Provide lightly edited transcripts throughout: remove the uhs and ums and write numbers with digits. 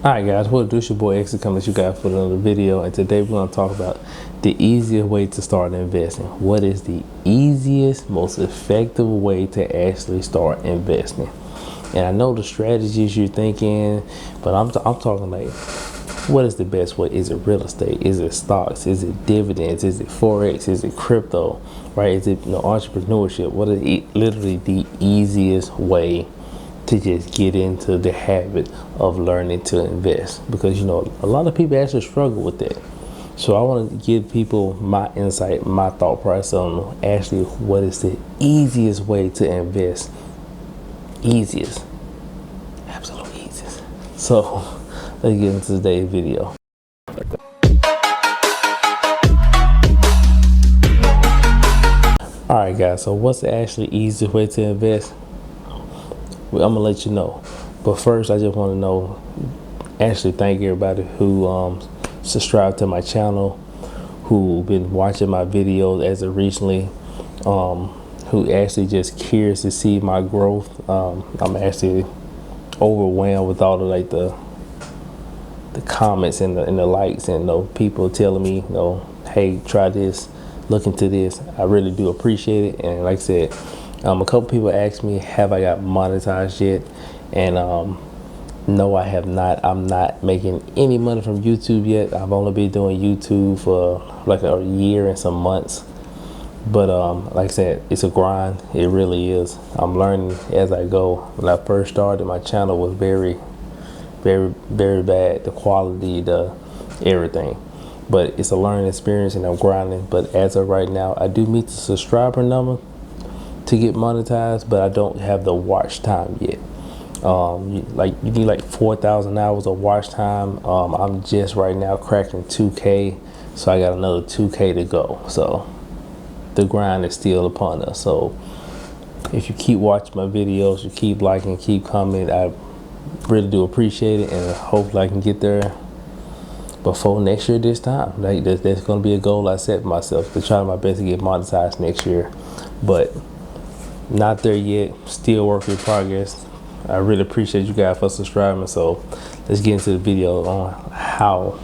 Alright guys, what it do? It's your boy X coming at you guys for another video, and today we're going to talk about the easiest way to start investing. What is the easiest, most effective way to actually start investing? And I know the strategies you're thinking, but I'm talking like, what is the best way? Is it real estate? Is it stocks? Is it dividends? Is it Forex? Is it crypto? Right? Is it entrepreneurship? What is literally the easiest way to just get into the habit of learning to invest? Because a lot of people actually struggle with that. So I want to give people my insight, my thought process on actually what is the easiest way to invest. Easiest, absolute easiest. So let's get into today's video. All right guys, so what's the actually easiest way to invest? Well, I'm gonna let you know, but first I just want to know, actually thank everybody who subscribed to my channel, who been watching my videos as of recently, who actually just curious to see my growth. I'm actually overwhelmed with all the comments and the likes, and people telling me, hey, try this, look into this. I really do appreciate it. And like I said, a couple people asked me, have I got monetized yet? And no, I have not. I'm not making any money from YouTube yet. I've only been doing YouTube for like a year and some months. But like I said, it's a grind. It really is. I'm learning as I go. When I first started, my channel was very, very, very bad. The quality, the everything. But it's a learning experience, and I'm grinding. But as of right now, I do meet the subscriber number to get monetized, but I don't have the watch time yet. You need like 4,000 hours of watch time. I'm just right now cracking 2K, so I got another 2K to go. So the grind is still upon us. So if you keep watching my videos, you keep liking, keep commenting, I really do appreciate it, and hopefully I can get there before next year this time. Like that's going to be a goal I set for myself, to try my best to get monetized next year. But not there yet, still work in progress. I really appreciate you guys for subscribing. So let's get into the video on how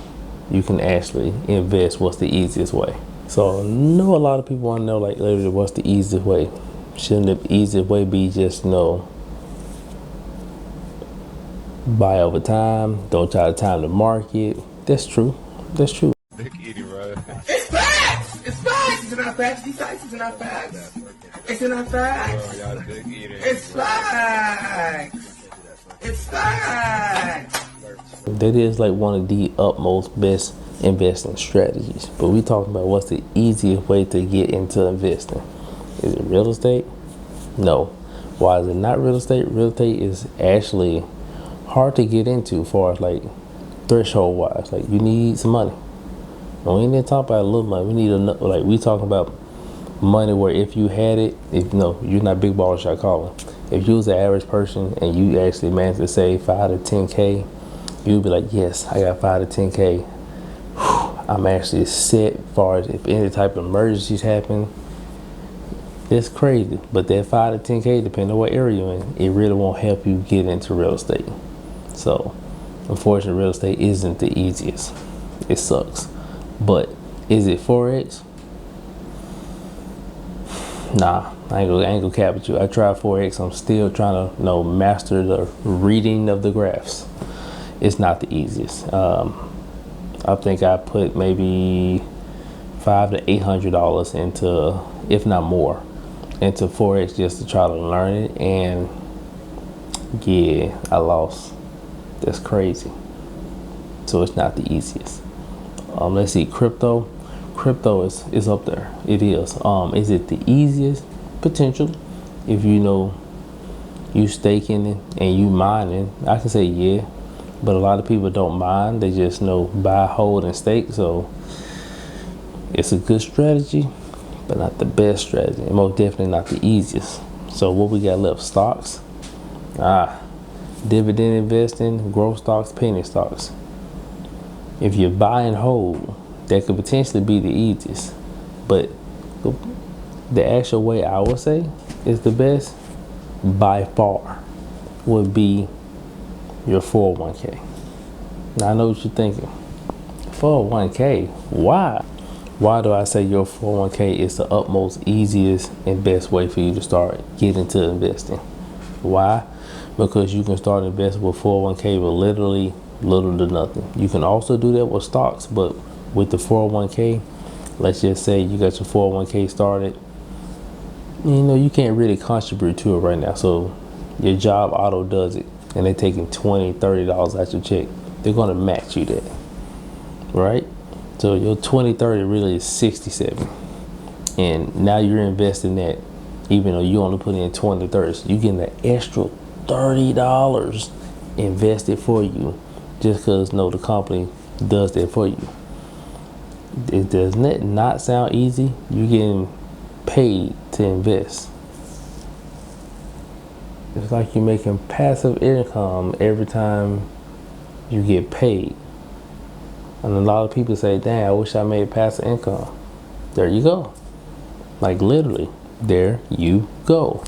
you can actually invest. What's the easiest way? So I know a lot of people want to know, like, literally, what's the easiest way? Shouldn't the easiest way be just buy over time, don't try to time the market? That's true. That's true. It's facts! It's facts! It's not facts. These facts is not facts. It's not facts. It's facts. It's facts. That is like one of the utmost best investing strategies. But we talking about what's the easiest way to get into investing. Is it real estate? No. Why is it not real estate? Real estate is actually hard to get into as far as like threshold wise. Like, you need some money. And we ain't talking about a little money. We need like, we talking about money where if you had it, you're not big baller shot calling. If you was the average person and you actually managed to save 5 to 10K, you'd be like, yes, I got 5 to 10K. Whew, I'm actually set as far as if any type of emergencies happen. It's crazy, but that 5 to 10K, depending on what area you're in, it really won't help you get into real estate. So unfortunately, real estate isn't the easiest. It sucks. But is it Forex? Nah, I ain't gonna cap with you. I tried Forex. I'm still trying to master the reading of the graphs. It's not the easiest. I think I put maybe $500 to $800 into, if not more, into Forex just to try to learn it, and yeah, I lost. That's crazy. So it's not the easiest. Let's see, crypto. Crypto is up there. It is. Is it the easiest? Potential. If you staking it and you mining, I can say yeah. But a lot of people don't mine. They just buy, hold, and stake. So it's a good strategy, but not the best strategy. And most definitely not the easiest. So what we got left? Stocks. Dividend investing, growth stocks, penny stocks. If you buy and hold, that could potentially be the easiest. But the actual way I would say is the best by far would be your 401k. Now I know what you're thinking. 401k, why? Why do I say your 401k is the utmost easiest and best way for you to start getting to investing? Why? Because you can start investing with 401k with literally little to nothing. You can also do that with stocks, but with the 401k, let's just say you got your 401k started, you can't really contribute to it right now. So your job auto does it, and they're taking $20, $30 out your check. They're going to match you that, right? So your 2030 really is 67, and now you're investing that, even though you only put in 20 30, so you're getting an extra $30 invested for you, just because the company does that for you. Doesn't that not sound easy? You're getting paid to invest. It's like you're making passive income every time you get paid. And a lot of people say, "Dang, I wish I made passive income." There you go. Like literally, there you go.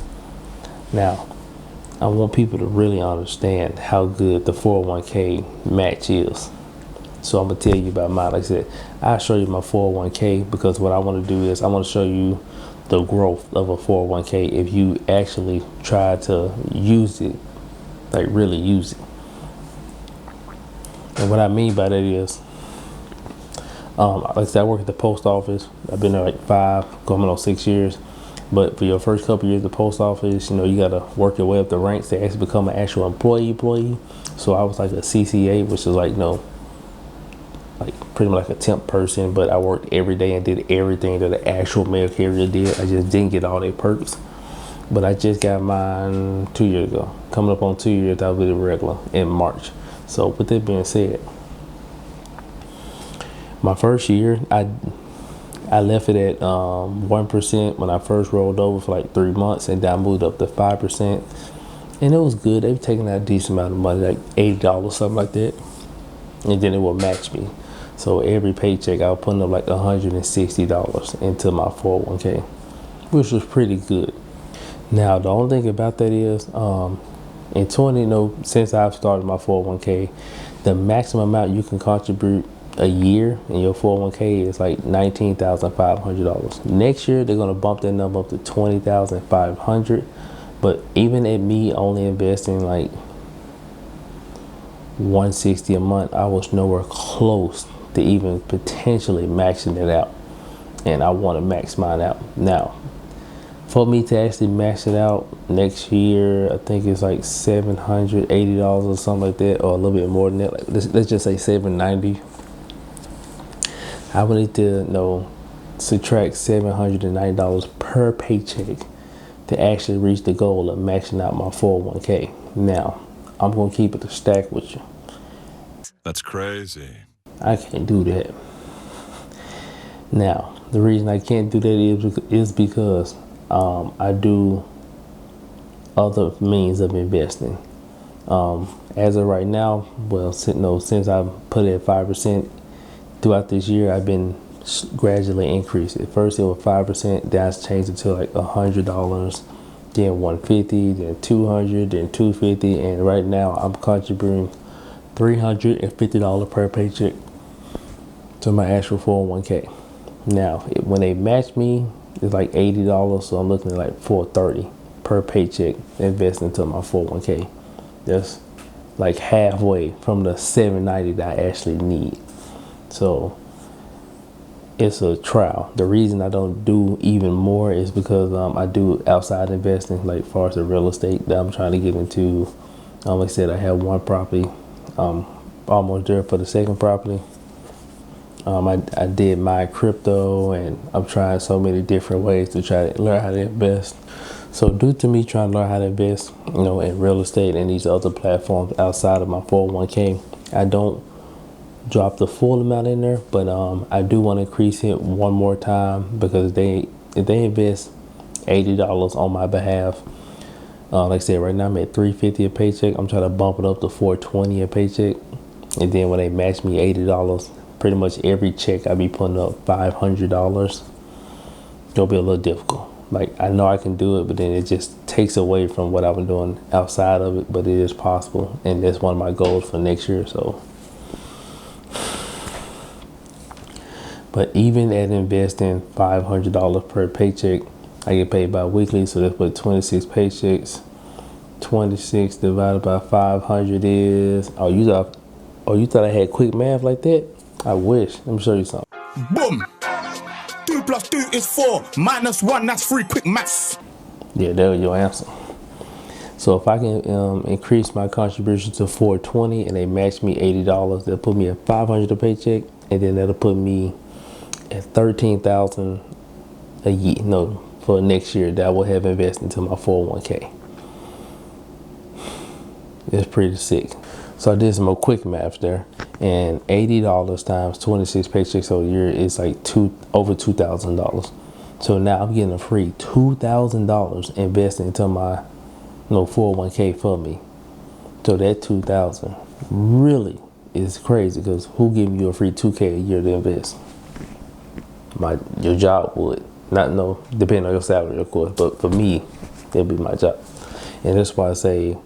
Now, I want people to really understand how good the 401k match is. So I'm going to tell you about mine. Like I said, I'll show you my 401k, because what I want to do is I want to show you the growth of a 401k if you actually try to use it, like really use it. And what I mean by that is, like I said, I work at the post office. I've been there like 5, going on 6 years. But for your first couple years at the post office, you got to work your way up the ranks to actually become an actual employee. So I was like a CCA, which is like, like pretty much like a temp person, but I worked every day and did everything that the actual mail carrier did. I just didn't get all their perks. But I just got mine 2 years ago. Coming up on 2 years, I was regular in March. So with that being said, my first year, I left it at 1% when I first rolled over for like 3 months, and then I moved up to 5%, and it was good. They were taking out a decent amount of money, like $80, something like that, and then it would match me. So every paycheck, I was putting up like $160 into my 401k, which was pretty good. Now the only thing about that is, in 20, since I've started my 401k, the maximum amount you can contribute a year in your 401k is like $19,500. Next year they're going to bump that number up to $20,500. But even at me only investing like $160 a month, I was nowhere close to even potentially maxing it out, and I want to max mine out. Now for me to actually max it out next year, I think it's like $780 or something like that, or a little bit more than that. Like let's just say $790. I would need to subtract $790 per paycheck to actually reach the goal of maxing out my 401k. Now, I'm going to keep it a stack with you. That's crazy. I can't do that. Now, the reason I can't do that is because I do other means of investing. As of right now, since I put it at 5%, throughout this year, I've been gradually increasing. At first, it was 5%. Then I changed it to like $100, then $150, then $200, then $250, and right now I'm contributing $350 per paycheck to my actual 401k. Now, when they match me, it's like $80, so I'm looking at like $430 per paycheck investing into my 401k. That's like halfway from the $790 that I actually need. So it's a trial. The reason I don't do even more is because I do outside investing, like far as the real estate that I'm trying to get into. Like I said, I have one property, almost there for the second property. I did my crypto, and I'm trying so many different ways to try to learn how to invest. So due to me trying to learn how to invest, in real estate and these other platforms outside of my 401k, I don't drop the full amount in there, but I do want to increase it one more time, because if they invest $80 on my behalf, like I said, right now I'm at $350 a paycheck. I'm trying to bump it up to $420 a paycheck, and then when they match me $80, pretty much every check I be putting up $500. It'll be a little difficult. Like, I know I can do it, but then it just takes away from what I've been doing outside of it. But it is possible, and that's one of my goals for next year. So But even at investing $500 per paycheck, I get paid bi-weekly, so that's what 26 paychecks. 26 divided by 500 is. Oh, you thought I had quick math like that? I wish. Let me show you something. Boom. 2 plus 2 is 4. Minus 1, that's 3. Quick maths. Yeah, that was your answer. So if I can increase my contribution to $420 and they match me $80, they'll put me at $500 a paycheck, and then that'll put me at $13,000 a year. No, for next year that I will have invested into my 401k. It's pretty sick. So I did some more quick math there, and $80 times 26 paychecks a year is like over $2,000. So now I'm getting a free $2,000 invested into my 401k for me. So that $2,000 really is crazy, because who giving you a free $2K a year to invest? Your job would. Depending on your salary, of course, but for me, it'll be my job. And that's why I say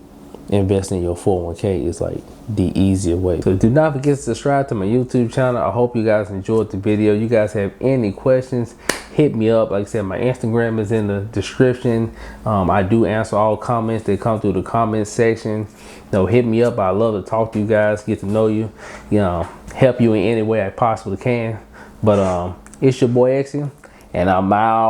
investing in your 401k is like the easier way. So do not forget to subscribe to my YouTube channel. I hope you guys enjoyed the video. You guys have any questions, hit me up. Like I said, my Instagram is in the description. I do answer all comments that come through the comment section. Hit me up. I love to talk to you guys, get to know you, help you in any way I possibly can. But it's your boy Exy, and I'm out.